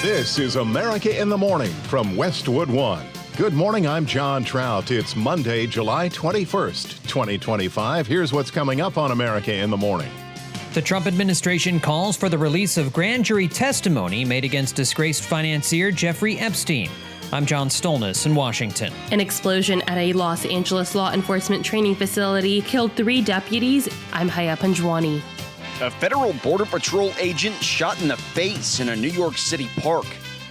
This is America in the Morning from Westwood One. Good morning, I'm John Trout. It's Monday, July 21st, 2025. Here's what's coming up on America in the Morning. The Trump administration calls for the release of grand jury testimony made against disgraced financier Jeffrey Epstein. I'm John Stolnis in Washington. An explosion at a Los Angeles law enforcement training facility killed 3 deputies. I'm Haya Panjwani. A federal Border Patrol agent shot in the face in a New York City park.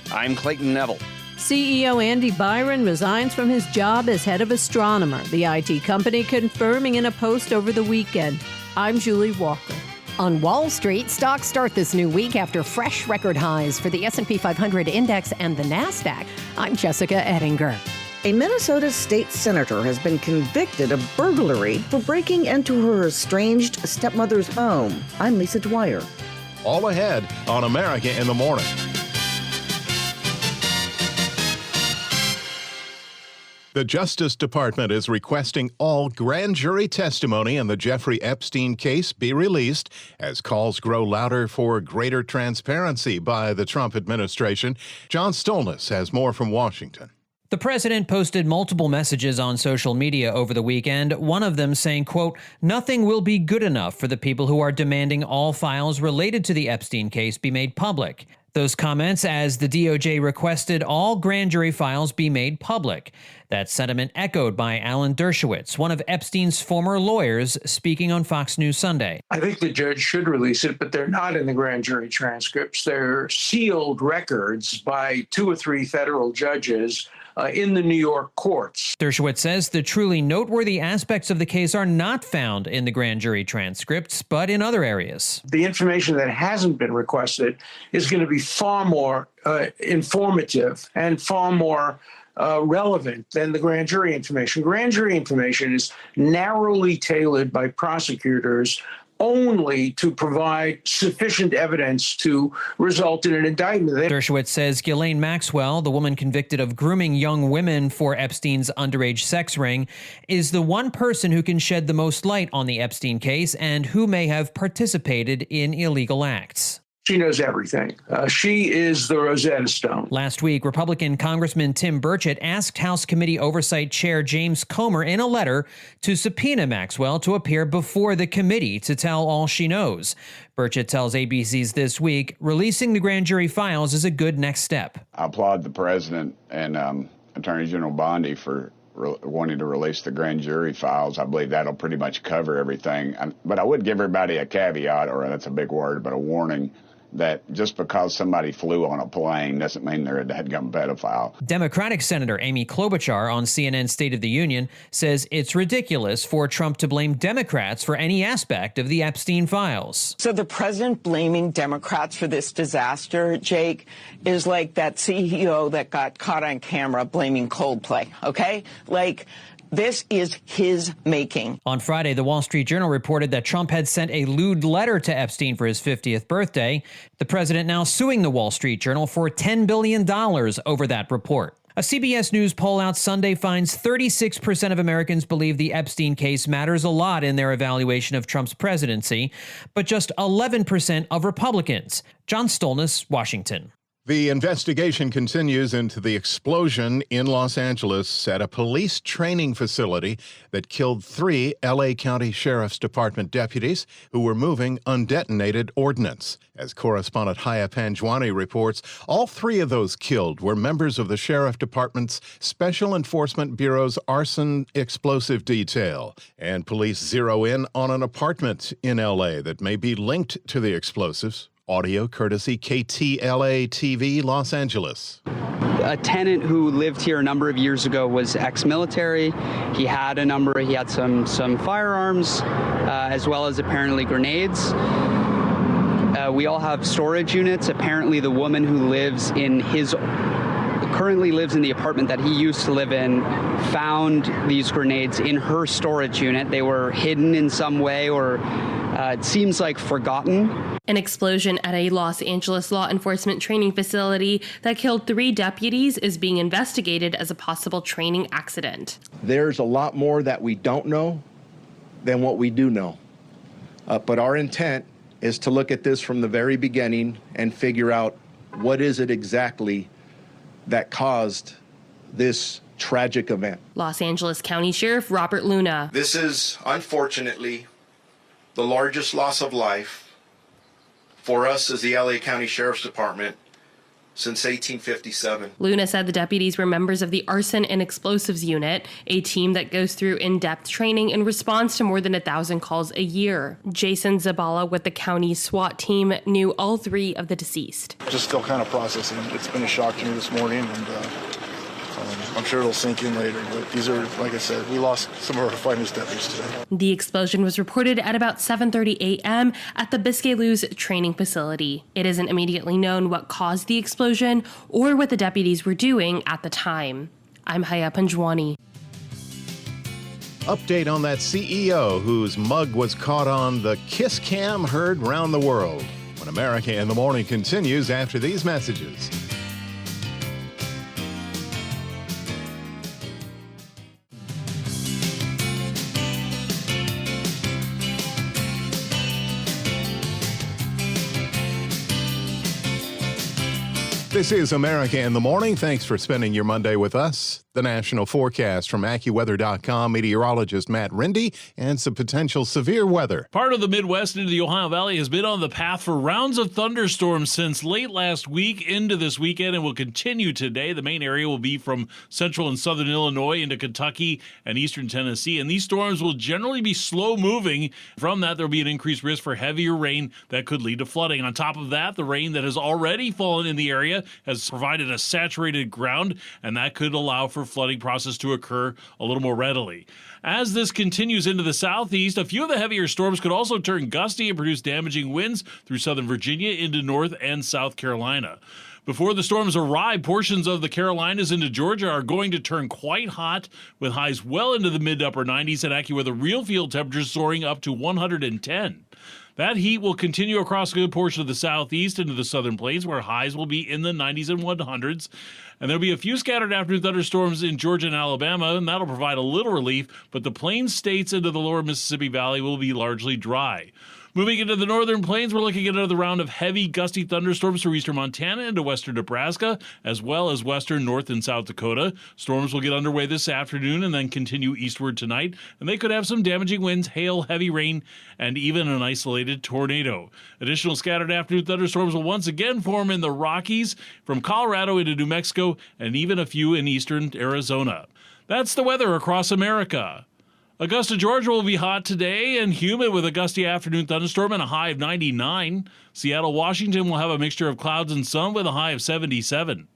I'm Clayton Neville. CEO Andy Byron resigns from his job as head of Astronomer, the IT company confirming in a post over the weekend. I'm Julie Walker. On Wall Street, stocks start this new week after fresh record highs for the S&P 500 index and the NASDAQ. I'm Jessica Ettinger. A Minnesota state senator has been convicted of burglary for breaking into her estranged stepmother's home. I'm Lisa Dwyer. All ahead on America in the Morning. The Justice Department is requesting all grand jury testimony in the Jeffrey Epstein case be released as calls grow louder for greater transparency by the Trump administration. John Stolnis has more from Washington. The president posted multiple messages on social media over the weekend, one of them saying, quote, "Nothing will be good enough for the people who are demanding all files related to the Epstein case be made public." Those comments as the DOJ requested all grand jury files be made public. That sentiment echoed by Alan Dershowitz, one of Epstein's former lawyers, speaking on Fox News Sunday. I think the judge should release it, but they're not in the grand jury transcripts. They're sealed records by 2 or 3 federal judges in the New York courts. Dershowitz says the truly noteworthy aspects of the case are not found in the grand jury transcripts, but in other areas. The information that hasn't been requested is going to be far more informative and far more relevant than the grand jury information. Grand jury information is narrowly tailored by prosecutors only to provide sufficient evidence to result in an indictment. Dershowitz says Ghislaine Maxwell, the woman convicted of grooming young women for Epstein's underage sex ring, is the one person who can shed the most light on the Epstein case and who may have participated in illegal acts. She knows everything. She is the Rosetta Stone. Last week, Republican Congressman Tim Burchett asked House Committee Oversight Chair James Comer in a letter to subpoena Maxwell to appear before the committee to tell all she knows. Burchett tells ABC's This Week, releasing the grand jury files is a good next step. I applaud the president and Attorney General Bondi for wanting to release the grand jury files. I believe that'll pretty much cover everything. But I would give everybody a caveat, or that's a big word, but a warning, that just because somebody flew on a plane doesn't mean they're a dadgum pedophile. Democratic Senator Amy Klobuchar on CNN's State of the Union says it's ridiculous for Trump to blame Democrats for any aspect of the Epstein files. So the president blaming Democrats for this disaster, Jake, is like that CEO that got caught on camera blaming Coldplay, okay? Like, this is his making. On Friday, the Wall Street Journal reported that Trump had sent a lewd letter to Epstein for his 50th birthday. The president now suing the Wall Street Journal for $10 billion over that report. A CBS News poll out Sunday finds 36% of Americans believe the Epstein case matters a lot in their evaluation of Trump's presidency, but just 11% of Republicans. John Stolnis, Washington. The investigation continues into the explosion in Los Angeles at a police training facility that killed 3 L.A. County Sheriff's Department deputies who were moving undetonated ordnance. As correspondent Haya Panjwani reports, all 3 of those killed were members of the Sheriff Department's Special Enforcement Bureau's Arson explosive detail. And police zero in on an apartment in L.A. that may be linked to the explosives. Audio courtesy KTLA-TV Los Angeles. A tenant who lived here a number of years ago was ex-military. He had some firearms, as well as apparently grenades. We all have storage units. Apparently the woman who currently lives in the apartment that he used to live in found these grenades in her storage unit. They were hidden in some way, or it seems like forgotten. An explosion at a Los Angeles law enforcement training facility that killed 3 deputies is being investigated as a possible training accident. There's a lot more that we don't know than what we do know. But our intent is to look at this from the very beginning and figure out what is it exactly that caused this tragic event. Los Angeles County Sheriff Robert Luna. This is, unfortunately, the largest loss of life for us as the LA County Sheriff's Department since 1857. Luna said the deputies were members of the Arson and Explosives Unit, a team that goes through in-depth training in response to more than 1,000 calls a year. Jason Zabala with the county's SWAT team knew all three of the deceased. Just still kind of processing. It's been a shock to me this morning, and I'm sure it'll sink in later, but these are, like I said, we lost some of our finest deputies today. The explosion was reported at about 7:30 a.m. at the Biscayne training facility. It isn't immediately known what caused the explosion or what the deputies were doing at the time. I'm Haya Panjwani. Update on that CEO whose mug was caught on the kiss cam heard round the world. When America in the Morning continues after these messages. This is America in the Morning. Thanks for spending your Monday with us. The national forecast from AccuWeather.com, meteorologist Matt Rindy, and some potential severe weather. Part of the Midwest into the Ohio Valley has been on the path for rounds of thunderstorms since late last week into this weekend and will continue today. The main area will be from central and southern Illinois into Kentucky and eastern Tennessee, and these storms will generally be slow moving. From that, there will be an increased risk for heavier rain that could lead to flooding. On top of that, the rain that has already fallen in the area has provided a saturated ground, and that could allow for flooding process to occur a little more readily. As this continues into the southeast, a few of the heavier storms could also turn gusty and produce damaging winds through southern Virginia into North and South Carolina. Before the storms arrive, portions of the Carolinas into Georgia are going to turn quite hot, with highs well into the mid to upper 90s and AccuWeather real field temperatures soaring up to 110. That heat will continue across a good portion of the southeast into the southern plains, where highs will be in the 90s and 100s. And there'll be a few scattered afternoon thunderstorms in Georgia and Alabama, and that'll provide a little relief, but the plains states into the lower Mississippi Valley will be largely dry. Moving into the northern plains, we're looking at another round of heavy, gusty thunderstorms through eastern Montana into western Nebraska, as well as western North and South Dakota. Storms will get underway this afternoon and then continue eastward tonight, and they could have some damaging winds, hail, heavy rain, and even an isolated tornado. Additional scattered afternoon thunderstorms will once again form in the Rockies, from Colorado into New Mexico, and even a few in eastern Arizona. That's the weather across America. Augusta, Georgia will be hot today and humid with a gusty afternoon thunderstorm and a high of 99. Seattle, Washington will have a mixture of clouds and sun with a high of 77.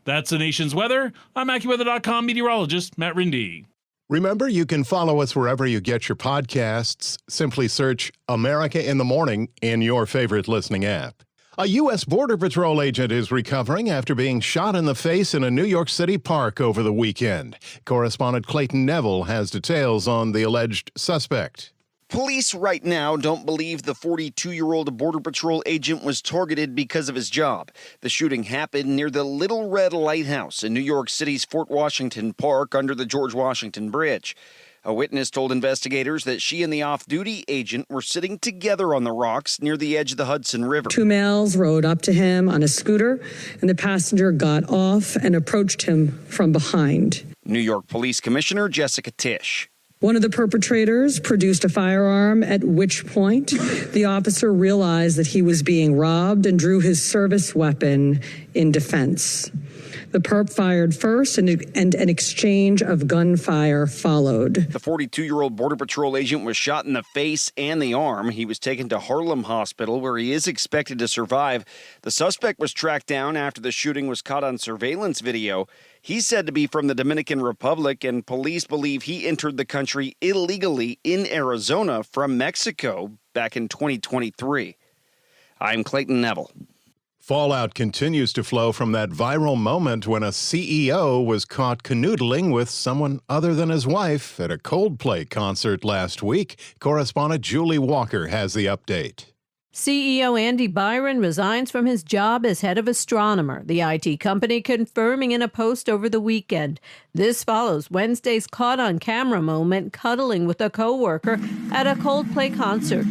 That's the nation's weather. I'm AccuWeather.com meteorologist Matt Rindy. Remember, you can follow us wherever you get your podcasts. Simply search America in the Morning in your favorite listening app. A U.S. Border Patrol agent is recovering after being shot in the face in a New York City park over the weekend. Correspondent Clayton Neville has details on the alleged suspect. Police right now don't believe the 42-year-old Border Patrol agent was targeted because of his job. The shooting happened near the Little Red Lighthouse in New York City's Fort Washington Park under the George Washington Bridge. A witness told investigators that she and the off-duty agent were sitting together on the rocks near the edge of the Hudson River. Two males rode up to him on a scooter, and the passenger got off and approached him from behind. New York Police Commissioner Jessica Tisch. One of the perpetrators produced a firearm, at which point the officer realized that he was being robbed and drew his service weapon in defense. The perp fired first, and an exchange of gunfire followed. The 42-year-old Border Patrol agent was shot in the face and the arm. He was taken to Harlem Hospital, where he is expected to survive. The suspect was tracked down after the shooting was caught on surveillance video. He's said to be from the Dominican Republic, and police believe he entered the country illegally in Arizona from Mexico back in 2023. I'm Clayton Neville. Fallout continues to flow from that viral moment when a CEO was caught canoodling with someone other than his wife at a Coldplay concert last week. Correspondent Julie Walker has the update. CEO Andy Byron resigns from his job as head of astronomer, the IT company confirming in a post over the weekend. This follows Wednesday's caught-on-camera moment cuddling with a coworker at a Coldplay concert.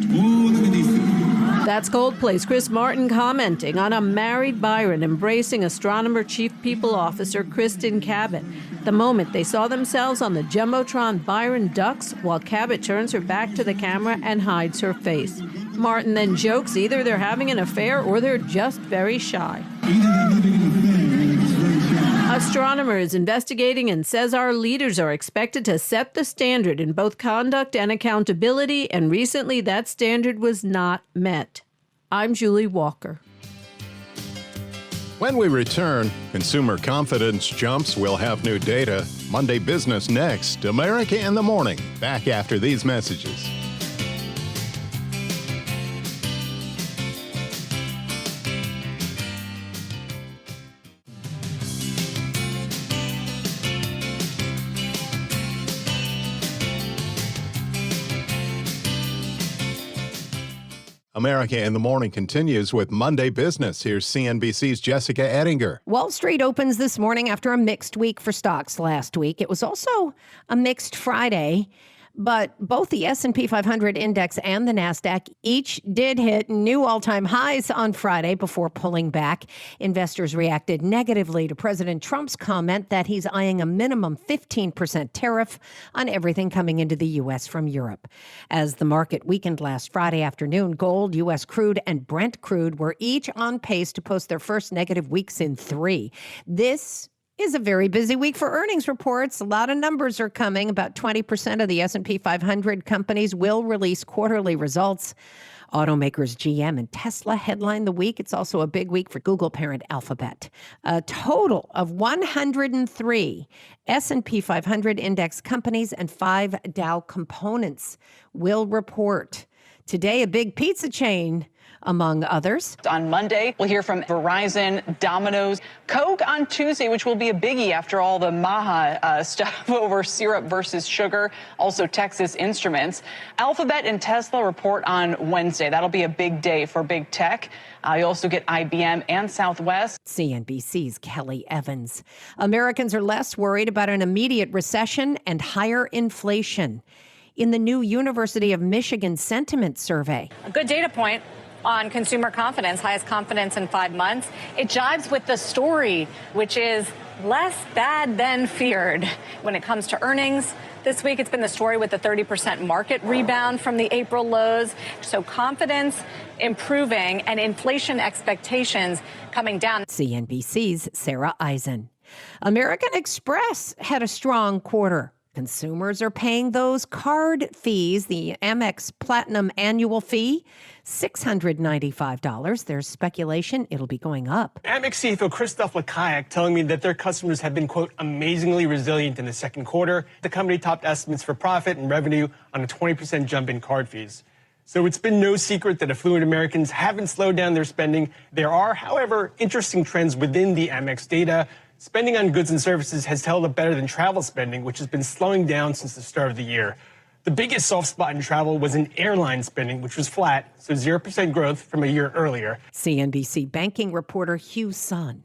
That's Coldplay's Chris Martin commenting on a married Byron embracing astronomer chief people officer Kristen Cabot. The moment they saw themselves on the Jumbotron, Byron ducks while Cabot turns her back to the camera and hides her face. Martin then jokes either they're having an affair or they're just very shy. Astronomer is investigating and says our leaders are expected to set the standard in both conduct and accountability, and recently that standard was not met. I'm Julie Walker. When we return, consumer confidence jumps. We'll have new data. Monday Business next. America in the Morning. Back after these messages. America in the Morning continues with Monday Business. Here's CNBC's Jessica Ettinger. Wall Street opens this morning after a mixed week for stocks last week. It was also a mixed Friday, but both the S&P 500 index and the NASDAQ each did hit new all-time highs on Friday before pulling back. Investors reacted negatively to President Trump's comment that he's eyeing a minimum 15% tariff on everything coming into the U.S. from Europe. As the market weakened last Friday afternoon, gold, U.S. crude, and Brent crude were each on pace to post their first negative weeks in 3. This is a very busy week for earnings reports. A lot of numbers are coming. About 20% of the S&P 500 companies will release quarterly results. Automakers GM and Tesla headline the week. It's also a big week for Google parent Alphabet. A total of 103 S&P 500 index companies and 5 Dow components will report. Today, a big pizza chain, among others. On Monday, we'll hear from Verizon, Domino's, Coke on Tuesday, which will be a biggie after all the Maha stuff over syrup versus sugar. Also, Texas Instruments. Alphabet and Tesla report on Wednesday. That'll be a big day for big tech. You also get IBM and Southwest. CNBC's Kelly Evans. Americans are less worried about an immediate recession and higher inflation. In the new University of Michigan sentiment survey. A good data point on consumer confidence, highest confidence in 5 months. It jives with the story, which is less bad than feared. When it comes to earnings, this week it's been the story with the 30% market rebound from the April lows. So confidence improving and inflation expectations coming down. CNBC's Sarah Eisen. American Express had a strong quarter. Consumers are paying those card fees, the Amex Platinum annual fee, $695. There's speculation it'll be going up. Amex CFO Christoph Lakayak telling me that their customers have been, quote, amazingly resilient in the second quarter. The company topped estimates for profit and revenue on a 20% jump in card fees. So it's been no secret that affluent Americans haven't slowed down their spending. There are, however, interesting trends within the Amex data. Spending on goods and services has held up better than travel spending, which has been slowing down since the start of the year. The biggest soft spot in travel was in airline spending, which was flat, so 0% growth from a year earlier. CNBC banking reporter Hugh Sun.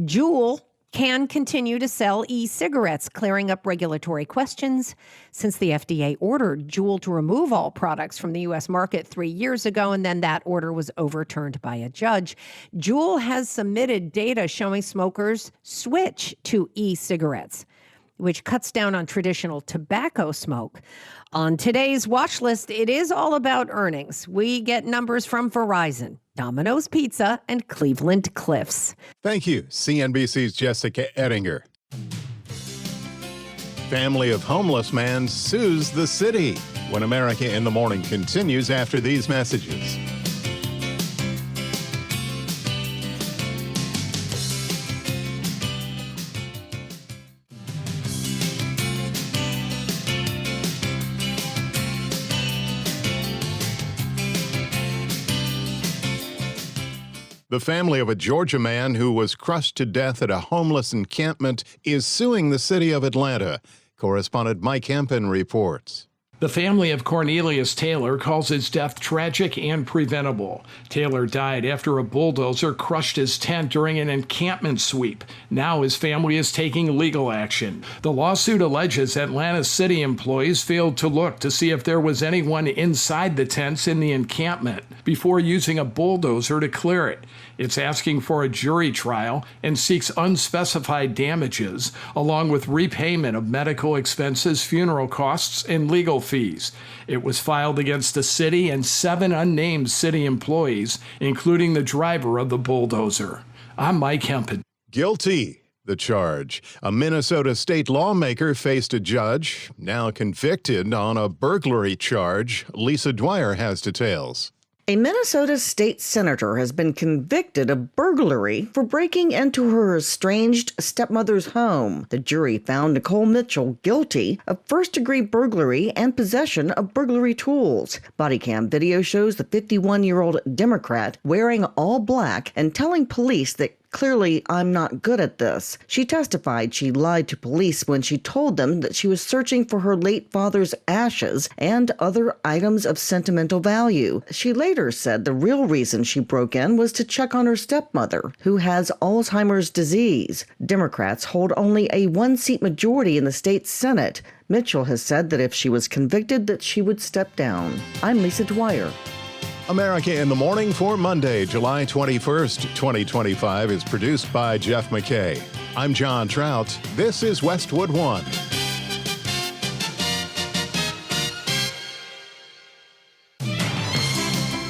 Juul can continue to sell e-cigarettes, clearing up regulatory questions since the FDA ordered Juul to remove all products from the U.S. market 3 years ago, and then that order was overturned by a judge. Juul has submitted data showing smokers switch to e-cigarettes, which cuts down on traditional tobacco smoke. On today's watch list, it is all about earnings. We get numbers from Verizon, Domino's Pizza, and Cleveland Cliffs. Thank you, CNBC's Jessica Ettinger. Family of homeless man sues the city. When America in the Morning continues after these messages. The family of a Georgia man who was crushed to death at a homeless encampment is suing the city of Atlanta. Correspondent Mike Hempen reports. The family of Cornelius Taylor calls his death tragic and preventable. Taylor died after a bulldozer crushed his tent during an encampment sweep. Now his family is taking legal action. The lawsuit alleges Atlanta city employees failed to look to see if there was anyone inside the tents in the encampment before using a bulldozer to clear it. It's asking for a jury trial and seeks unspecified damages, along with repayment of medical expenses, funeral costs, and legal fees. It was filed against the city and 7 unnamed city employees, including the driver of the bulldozer. I'm Mike Hempen. Guilty, the charge. A Minnesota state lawmaker faced a judge, now convicted on a burglary charge. Lisa Dwyer has details. A Minnesota state senator has been convicted of burglary for breaking into her estranged stepmother's home. The jury found Nicole Mitchell guilty of first-degree burglary and possession of burglary tools. Body cam video shows the 51-year-old Democrat wearing all black and telling police that clearly, I'm not good at this. She testified she lied to police when she told them that she was searching for her late father's ashes and other items of sentimental value. She later said the real reason she broke in was to check on her stepmother, who has Alzheimer's disease. Democrats hold only a 1-seat majority in the state Senate. Mitchell has said that if she was convicted, that she would step down. I'm Lisa Dwyer. America in the Morning for Monday, July 21st, 2025 is produced by Jeff McKay. I'm John Trout. This is Westwood One.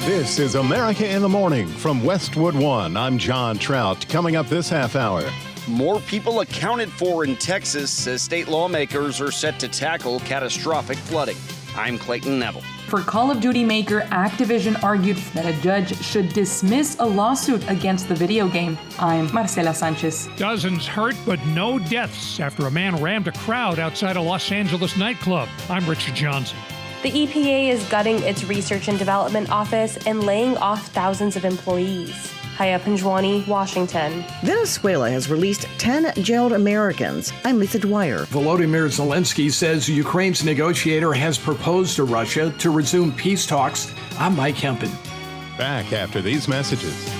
This is America in the Morning from Westwood One. I'm John Trout. Coming up this half hour. More people accounted for in Texas as state lawmakers are set to tackle catastrophic flooding. I'm Clayton Neville. For Call of Duty maker, Activision argued that a judge should dismiss a lawsuit against the video game. I'm Marcela Sanchez. Dozens hurt, but no deaths after a man rammed a crowd outside a Los Angeles nightclub. I'm Richard Johnson. The EPA is gutting its research and development office and laying off thousands of employees. Haya Panjwani, Washington. Venezuela has released 10 jailed Americans. I'm Lisa Dwyer. Volodymyr Zelensky says Ukraine's negotiator has proposed to Russia to resume peace talks. I'm Mike Hempen. Back after these messages.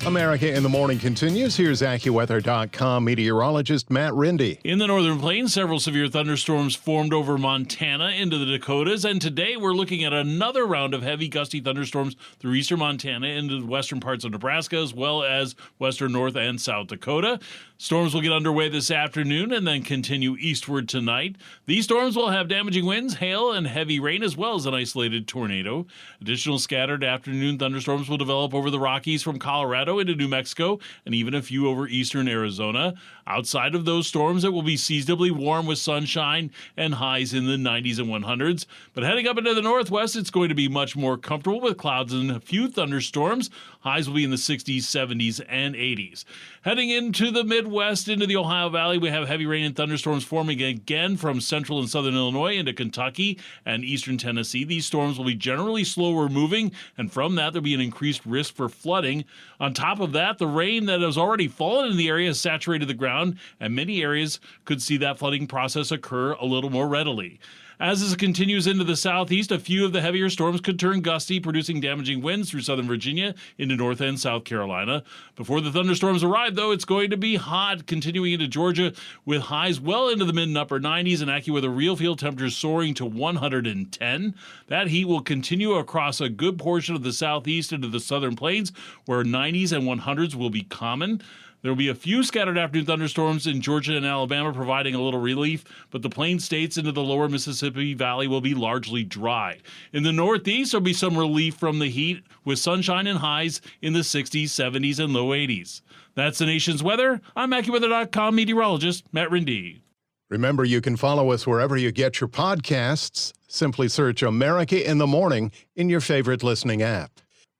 America in the Morning continues. Here's AccuWeather.com meteorologist Matt Rindy. In the northern plains, several severe thunderstorms formed over Montana into the Dakotas, and today we're looking at another round of heavy gusty thunderstorms through eastern Montana into the western parts of Nebraska, as well as western North and South Dakota. Storms will get underway this afternoon and then continue eastward tonight. These storms will have damaging winds, hail, and heavy rain, as well as an isolated tornado. Additional scattered afternoon thunderstorms will develop over the Rockies from Colorado into New Mexico, and even a few over eastern Arizona. Outside of those storms, it will be seasonably warm with sunshine and highs in the 90s and 100s. But heading up into the northwest, it's going to be much more comfortable with clouds and a few thunderstorms. Highs will be in the 60s, 70s, and 80s. Heading into the Midwest, into the Ohio Valley, we have heavy rain and thunderstorms forming again from central and southern Illinois into Kentucky and eastern Tennessee. These storms will be generally slower moving, and from that, there'll be an increased risk for flooding. On top of that, the rain that has already fallen in the area has saturated the ground, and many areas could see that flooding process occur a little more readily. As this continues into the southeast, a few of the heavier storms could turn gusty, producing damaging winds through southern Virginia into North and South Carolina. Before the thunderstorms arrive, though, it's going to be hot, continuing into Georgia with highs well into the mid and upper 90s and AccuWeather real field temperatures soaring to 110. That heat will continue across a good portion of the southeast into the southern plains, where 90s and 100s will be common. There will be a few scattered afternoon thunderstorms in Georgia and Alabama, providing a little relief, but the plain states into the lower Mississippi Valley will be largely dry. In the northeast, there will be some relief from the heat, with sunshine and highs in the 60s, 70s, and low 80s. That's the nation's weather. I'm AccuWeather.com meteorologist Matt Rindy. Remember, you can follow us wherever you get your podcasts. Simply search America in the Morning in your favorite listening app.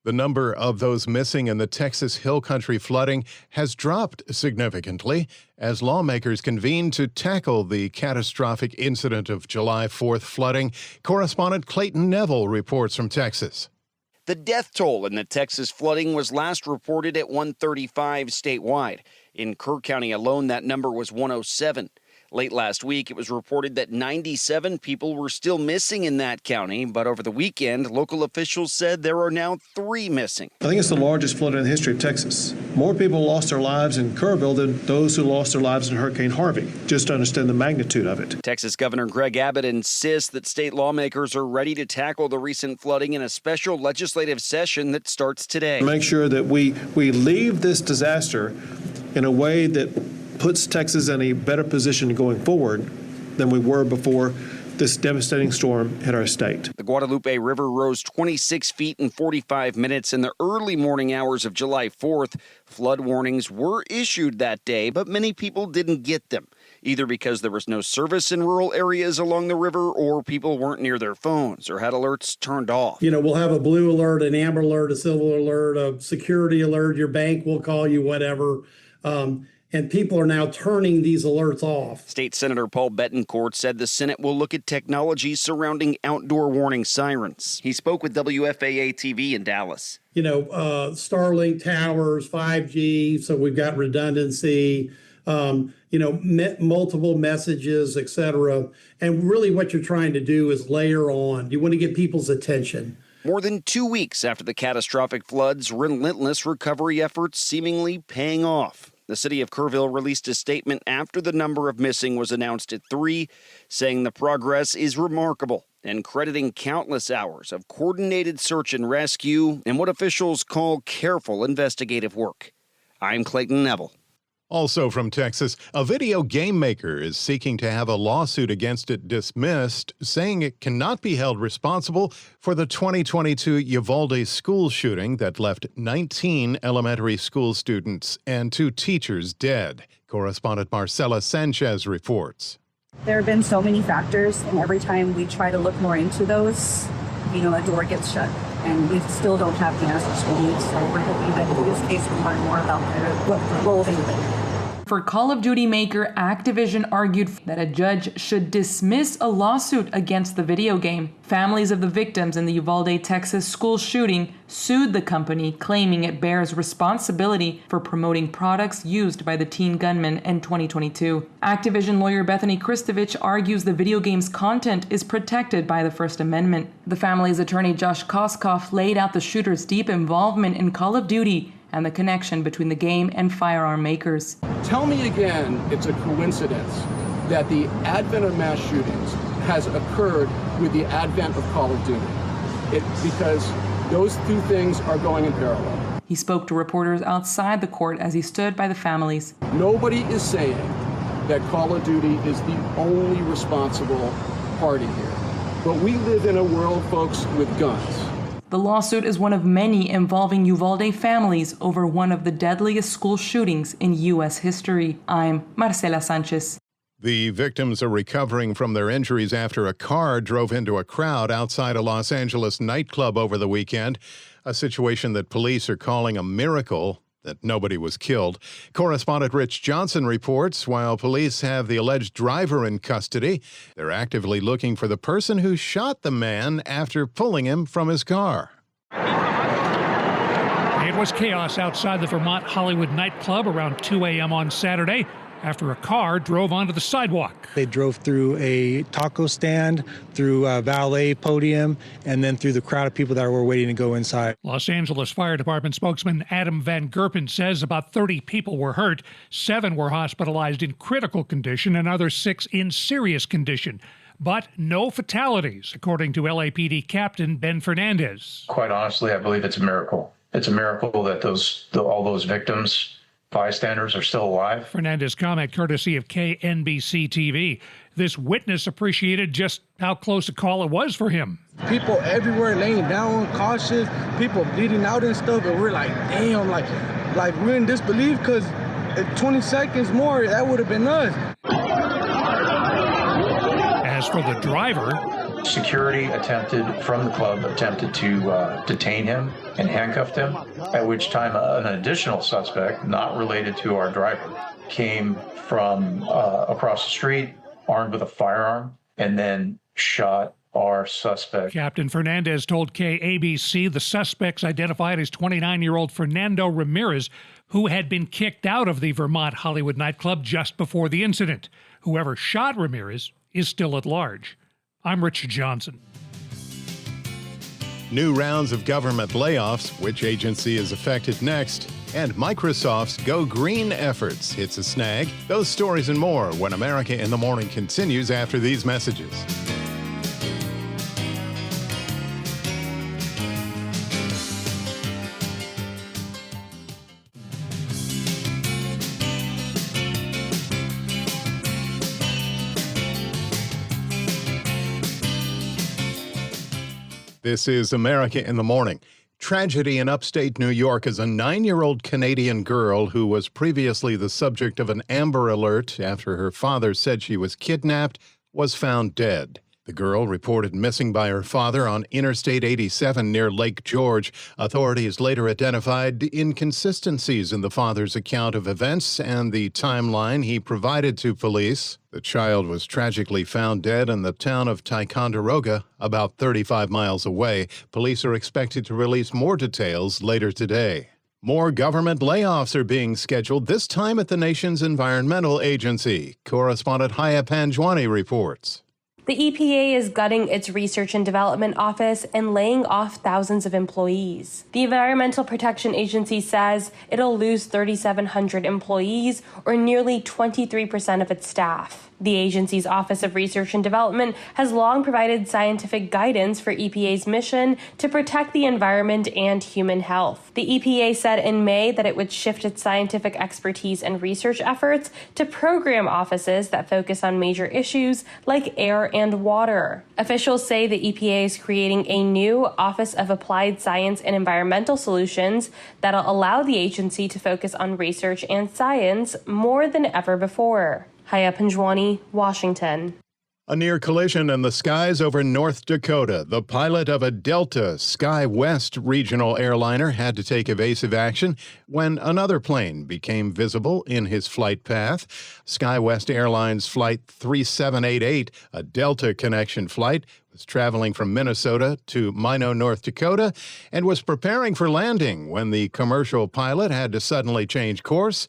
The number of those missing in the Texas Hill Country flooding has dropped significantly as lawmakers convene to tackle the catastrophic incident of July 4th flooding. Correspondent Clayton Neville reports from Texas. The death toll in the Texas flooding was last reported at 135 statewide. In Kerr County alone, that number was 107. Late last week, it was reported that 97 people were still missing in that county, but over the weekend, local officials said there are now 3 missing. I think it's the largest flood in the history of Texas. More people lost their lives in Kerrville than those who lost their lives in Hurricane Harvey, just to understand the magnitude of it. Texas Governor Greg Abbott insists that state lawmakers are ready to tackle the recent flooding in a special legislative session that starts today. Make sure that we leave this disaster in a way that puts Texas in a better position going forward than we were before this devastating storm hit our state. The Guadalupe River rose 26 feet in 45 minutes in the early morning hours of July 4th. Flood warnings were issued that day, but many people didn't get them, either because there was no service in rural areas along the river or people weren't near their phones or had alerts turned off. You know, we'll have a blue alert, an amber alert, a silver alert, a security alert, your bank will call you, whatever. And people are now turning these alerts off. State Senator Paul Betancourt said the Senate will look at technology surrounding outdoor warning sirens. He spoke with WFAA-TV in Dallas. You know, Starlink towers, 5G, so we've got redundancy, multiple messages, et cetera. And really what you're trying to do is layer on. You want to get people's attention. More than 2 weeks after the catastrophic floods, relentless recovery efforts seemingly paying off. The city of Kerrville released a statement after the number of missing was announced at 3, saying the progress is remarkable and crediting countless hours of coordinated search and rescue and what officials call careful investigative work. I'm Clayton Neville. Also from Texas, a video game maker is seeking to have a lawsuit against it dismissed, saying it cannot be held responsible for the 2022 Uvalde school shooting that left 19 elementary school students and 2 teachers dead. Correspondent Marcela Sanchez reports. There have been so many factors, and every time we try to look more into those, a door gets shut. And we still don't have the answers we need, so we're hoping that in this case we'll learn more about what role they play. For Call of Duty maker, Activision argued that a judge should dismiss a lawsuit against the video game. Families of the victims in the Uvalde, Texas school shooting sued the company, claiming it bears responsibility for promoting products used by the teen gunman in 2022. Activision lawyer Bethany Kristovich argues the video game's content is protected by the First Amendment. The family's attorney Josh Koskoff laid out the shooter's deep involvement in Call of Duty and the connection between the game and firearm makers. Tell me again it's a coincidence that the advent of mass shootings has occurred with the advent of Call of Duty. Because those 2 things are going in parallel. He spoke to reporters outside the court as he stood by the families. Nobody is saying that Call of Duty is the only responsible party here. But we live in a world, folks, with guns. The lawsuit is one of many involving Uvalde families over one of the deadliest school shootings in U.S. history. I'm Marcela Sanchez. The victims are recovering from their injuries after a car drove into a crowd outside a Los Angeles nightclub over the weekend, a situation that police are calling a miracle that nobody was killed. Correspondent Rich Johnson reports while police have the alleged driver in custody, they're actively looking for the person who shot the man after pulling him from his car. It was chaos outside the Vermont Hollywood nightclub around 2 a.m. on Saturday after a car drove onto the sidewalk. They drove through a taco stand, through a valet podium, and then through the crowd of people that were waiting to go inside. Los Angeles Fire Department spokesman Adam Van Gerpen says about 30 people were hurt. 7 were hospitalized in critical condition, another 6 in serious condition. But no fatalities, according to LAPD Captain Ben Fernandez. Quite honestly, I believe it's a miracle. It's a miracle that all those victims, bystanders, are still alive. Fernandez' comment courtesy of KNBC TV. This witness appreciated just how close a call it was for him. People everywhere laying down, cautious, people bleeding out and stuff, and we're like, damn, like we're in disbelief because 20 seconds more, that would have been us. As for the driver, security from the club attempted to detain him and handcuffed him, at which time an additional suspect, not related to our driver, came from across the street, armed with a firearm, and then shot our suspect. Captain Fernandez told KABC the suspects identified as 29-year-old Fernando Ramirez, who had been kicked out of the Vermont Hollywood nightclub just before the incident. Whoever shot Ramirez is still at large. I'm Richard Johnson. New rounds of government layoffs, which agency is affected next, and Microsoft's Go Green efforts hits a snag. Those stories and more when America in the Morning continues after these messages. This is America in the Morning. Tragedy in upstate New York as a 9-year-old Canadian girl who was previously the subject of an Amber Alert after her father said she was kidnapped was found dead. The girl reported missing by her father on Interstate 87 near Lake George. Authorities later identified inconsistencies in the father's account of events and the timeline he provided to police. The child was tragically found dead in the town of Ticonderoga, about 35 miles away. Police are expected to release more details later today. More government layoffs are being scheduled, this time at the nation's environmental agency. Correspondent Haya Panjwani reports. The EPA is gutting its research and development office and laying off thousands of employees. The Environmental Protection Agency says it'll lose 3,700 employees, or nearly 23% of its staff. The agency's Office of Research and Development has long provided scientific guidance for EPA's mission to protect the environment and human health. The EPA said in May that it would shift its scientific expertise and research efforts to program offices that focus on major issues like air and water. Officials say the EPA is creating a new Office of Applied Science and Environmental Solutions that'll allow the agency to focus on research and science more than ever before. Haya Panjwani, Washington. A near collision in the skies over North Dakota. The pilot of a Delta SkyWest regional airliner had to take evasive action when another plane became visible in his flight path. SkyWest Airlines Flight 3788, a Delta connection flight, was traveling from Minnesota to Minot, North Dakota, and was preparing for landing when the commercial pilot had to suddenly change course.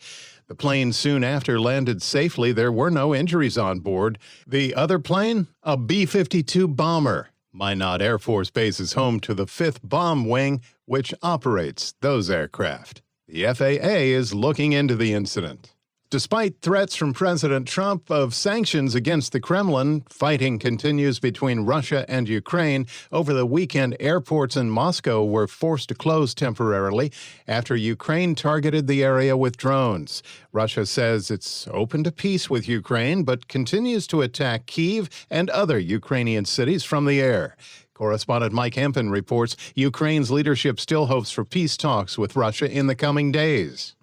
The plane soon after landed safely. There were no injuries on board. The other plane, a B-52 bomber. Minot Air Force Base is home to the 5th Bomb Wing, which operates those aircraft. The FAA is looking into the incident. Despite threats from President Trump of sanctions against the Kremlin, fighting continues between Russia and Ukraine. Over the weekend, airports in Moscow were forced to close temporarily after Ukraine targeted the area with drones. Russia says it's open to peace with Ukraine, but continues to attack Kyiv and other Ukrainian cities from the air. Correspondent Mike Hempen reports Ukraine's leadership still hopes for peace talks with Russia in the coming days.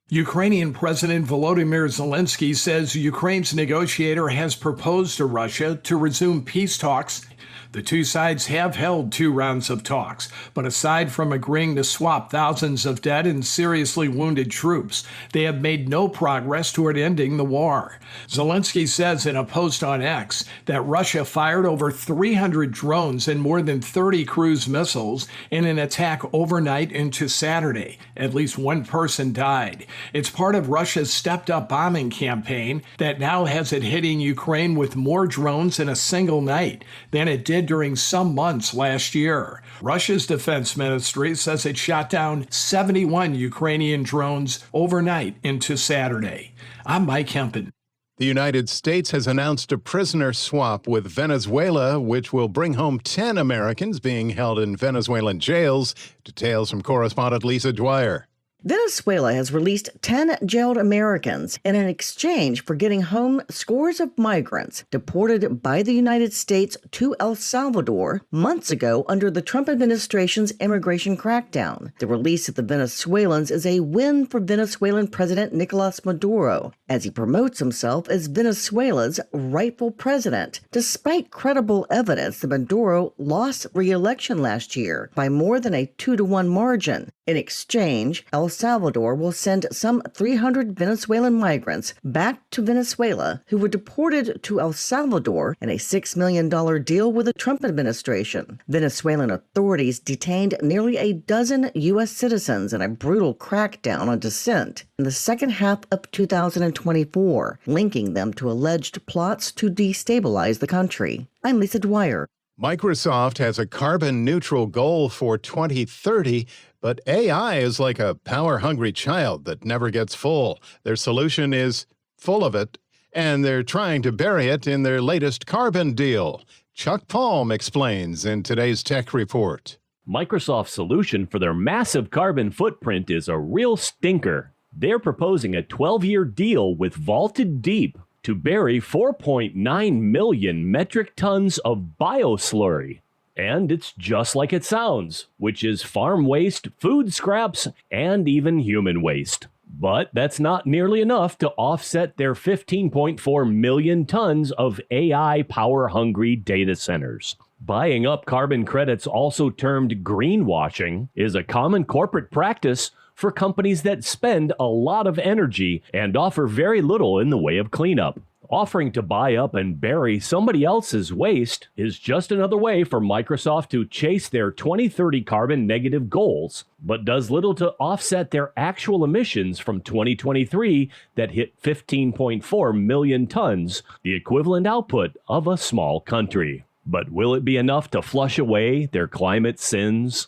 Ukrainian President Volodymyr Zelensky says Ukraine's negotiator has proposed to Russia to resume peace talks. The two sides have held 2 rounds of talks, but aside from agreeing to swap thousands of dead and seriously wounded troops, they have made no progress toward ending the war. Zelensky says in a post on X that Russia fired over 300 drones and more than 30 cruise missiles in an attack overnight into Saturday. At least 1 person died. It's part of Russia's stepped-up bombing campaign that now has it hitting Ukraine with more drones in a single night than it did during some months last year. Russia's defense ministry says it shot down 71 Ukrainian drones overnight into Saturday. I'm Mike Hempen. The United States has announced a prisoner swap with Venezuela, which will bring home 10 Americans being held in Venezuelan jails. Details from correspondent Lisa Dwyer. Venezuela has released 10 jailed Americans in an exchange for getting home scores of migrants deported by the United States to El Salvador months ago under the Trump administration's immigration crackdown. The release of the Venezuelans is a win for Venezuelan President Nicolas Maduro. as he promotes himself as Venezuela's rightful president, despite credible evidence that Maduro lost re-election last year by more than a 2-to-1 margin. In exchange, El Salvador will send some 300 Venezuelan migrants back to Venezuela who were deported to El Salvador in a $6 million deal with the Trump administration. Venezuelan authorities detained nearly a dozen U.S. citizens in a brutal crackdown on dissent in the second half of 2024, linking them to alleged plots to destabilize the country. I'm Lisa Dwyer. Microsoft has a carbon-neutral goal for 2030, but AI is like a power-hungry child that never gets full. Their solution is full of it, and they're trying to bury it in their latest carbon deal. Chuck Palm explains in today's Tech Report. Microsoft's solution for their massive carbon footprint is a real stinker. They're proposing a 12-year deal with Vaulted Deep to bury 4.9 million metric tons of bioslurry. And it's just like it sounds, which is farm waste, food scraps, and even human waste. But that's not nearly enough to offset their 15.4 million tons of AI power-hungry data centers. Buying up carbon credits, also termed greenwashing, is a common corporate practice for companies that spend a lot of energy and offer very little in the way of cleanup. Offering to buy up and bury somebody else's waste is just another way for Microsoft to chase their 2030 carbon negative goals, but does little to offset their actual emissions from 2023 that hit 15.4 million tons, the equivalent output of a small country. But will it be enough to flush away their climate sins?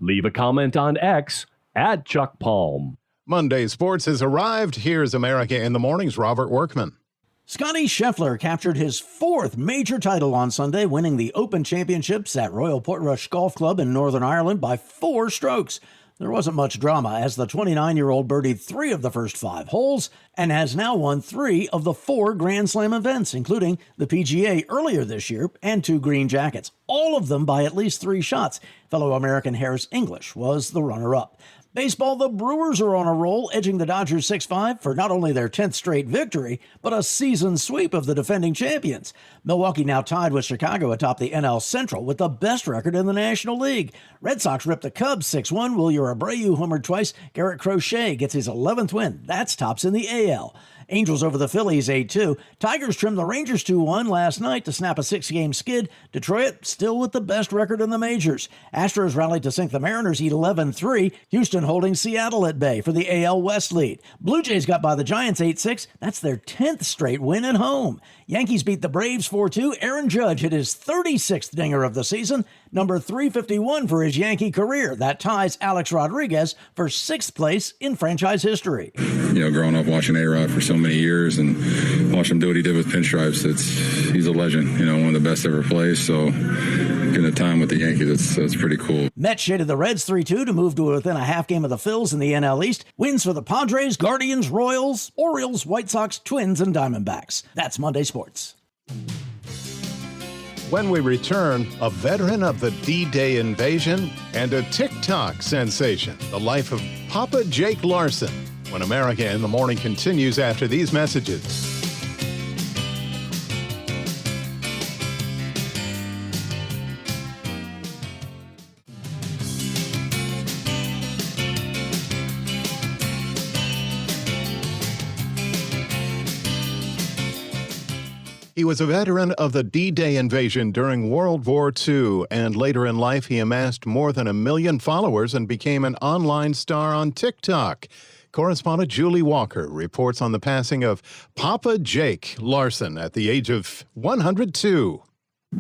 Leave a comment on X at Chuck Palm. Monday Sports has arrived. Here's America in the Morning's Robert Workman. Scotty Scheffler captured his fourth major title on Sunday, winning the Open Championships at Royal Portrush Golf Club in Northern Ireland by 4 strokes. There wasn't much drama as the 29-year-old birdied 3 of the first 5 holes and has now won 3 of the 4 Grand Slam events, including the PGA earlier this year and 2 green jackets, all of them by at least 3 shots. Fellow American Harris English was the runner-up. Baseball, the Brewers are on a roll, edging the Dodgers 6-5 for not only their 10th straight victory, but a season sweep of the defending champions. Milwaukee now tied with Chicago atop the NL Central with the best record in the National League. Red Sox ripped the Cubs 6-1. Wilyer Abreu homered twice. Garrett Crochet gets his 11th win. That's tops in the AL. Angels over the Phillies 8-2. Tigers trimmed the Rangers 2-1 last night to snap a 6-game skid. Detroit still with the best record in the majors. Astros rallied to sink the Mariners 11-3. Houston holding Seattle at bay for the AL West lead. Blue Jays got by the Giants 8-6. That's their 10th straight win at home. Yankees beat the Braves 4-2. Aaron Judge hit his 36th dinger of the season, number 351 for his Yankee career. That ties Alex Rodriguez for 6th place in franchise history. You know, growing up watching A-Rod for so many years and watch him do what he did with pinstripes, he's a legend, you know, one of the best ever plays. So getting a time with the Yankees, that's pretty cool. Mets shaded the Reds 3-2 to move to within a half game of the Phils in the NL East. Wins for the Padres, Guardians, Royals, Orioles, White Sox, Twins, and Diamondbacks. That's Monday Sports. When we return, a veteran of the D-Day invasion and a TikTok sensation, the life of Papa Jake Larson, when America in the Morning continues after these messages. He was a veteran of the D-Day invasion during World War II, and later in life he amassed more than 1 million followers and became an online star on TikTok. Correspondent Julie Walker reports on the passing of Papa Jake Larson at the age of 102.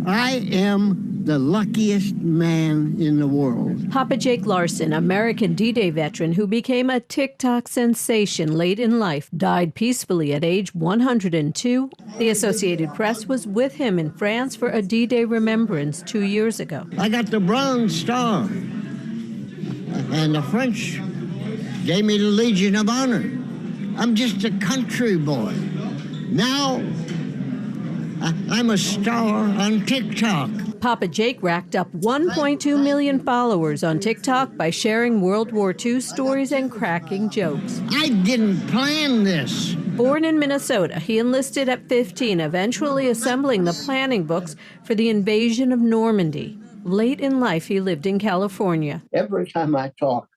I am the luckiest man in the world. Papa Jake Larson, American D-Day veteran who became a TikTok sensation late in life, died peacefully at age 102. The Associated Press was with him in France for a D-Day remembrance 2 years ago. I got the Bronze Star, and the French gave me the Legion of Honor. I'm just a country boy. Now, I'm a star on TikTok. Papa Jake racked up 1.2 million followers on TikTok by sharing World War II stories and cracking jokes. I didn't plan this. Born in Minnesota, he enlisted at 15, eventually assembling the planning books for the invasion of Normandy. Late in life, he lived in California. Every time I talk,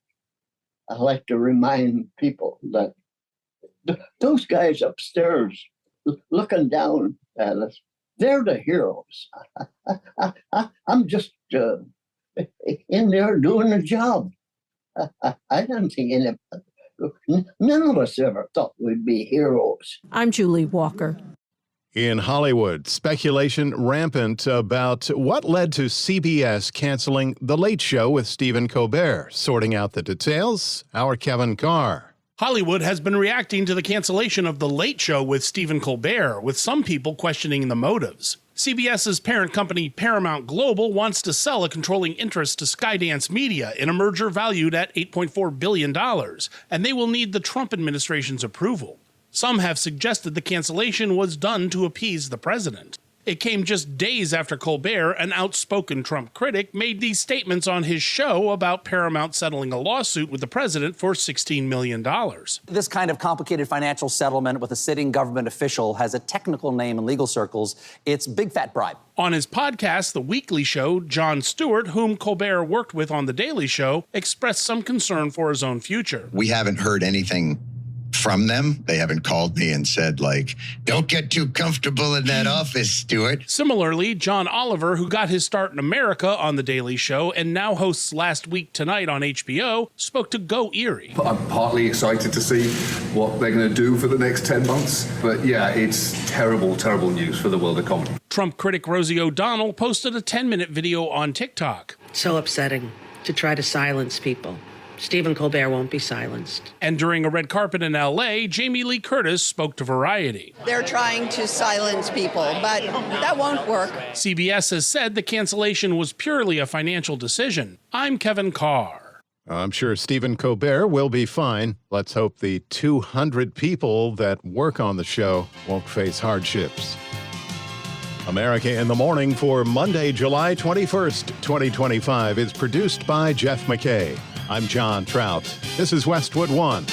I like to remind people that those guys upstairs looking down at us, they're the heroes. I'm just in there doing a job. I don't think none of us ever thought we'd be heroes. I'm Julie Walker. In Hollywood, speculation rampant about what led to CBS canceling The Late Show with Stephen Colbert. Sorting out the details, our Kevin Carr. Hollywood has been reacting to the cancellation of The Late Show with Stephen Colbert, with some people questioning the motives. CBS's parent company Paramount Global wants to sell a controlling interest to Skydance Media in a merger valued at $8.4 billion, and they will need the Trump administration's approval. Some have suggested the cancellation was done to appease the president. It came just days after Colbert, an outspoken Trump critic, made these statements on his show about Paramount settling a lawsuit with the president for $16 million. This kind of complicated financial settlement with a sitting government official has a technical name in legal circles. It's big fat bribe. On his podcast, The Weekly Show, Jon Stewart, whom Colbert worked with on The Daily Show, expressed some concern for his own future. We haven't heard anything from them. They haven't called me and said, like, don't get too comfortable in that office, Stewart. Similarly, John Oliver, who got his start in America on The Daily Show and now hosts Last Week Tonight on HBO, spoke to Go Erie. I'm partly excited to see what they're going to do for the next 10 months. But yeah, it's terrible, terrible news for the world of comedy. Trump critic Rosie O'Donnell posted a 10-minute video on TikTok. So upsetting to try to silence people. Stephen Colbert won't be silenced. And during a red carpet in L.A., Jamie Lee Curtis spoke to Variety. They're trying to silence people, but that won't work. CBS has said the cancellation was purely a financial decision. I'm Kevin Carr. I'm sure Stephen Colbert will be fine. Let's hope the 200 people that work on the show won't face hardships. America in the Morning for Monday, July 21st, 2025 is produced by Jeff McKay. I'm John Trout. This is Westwood One.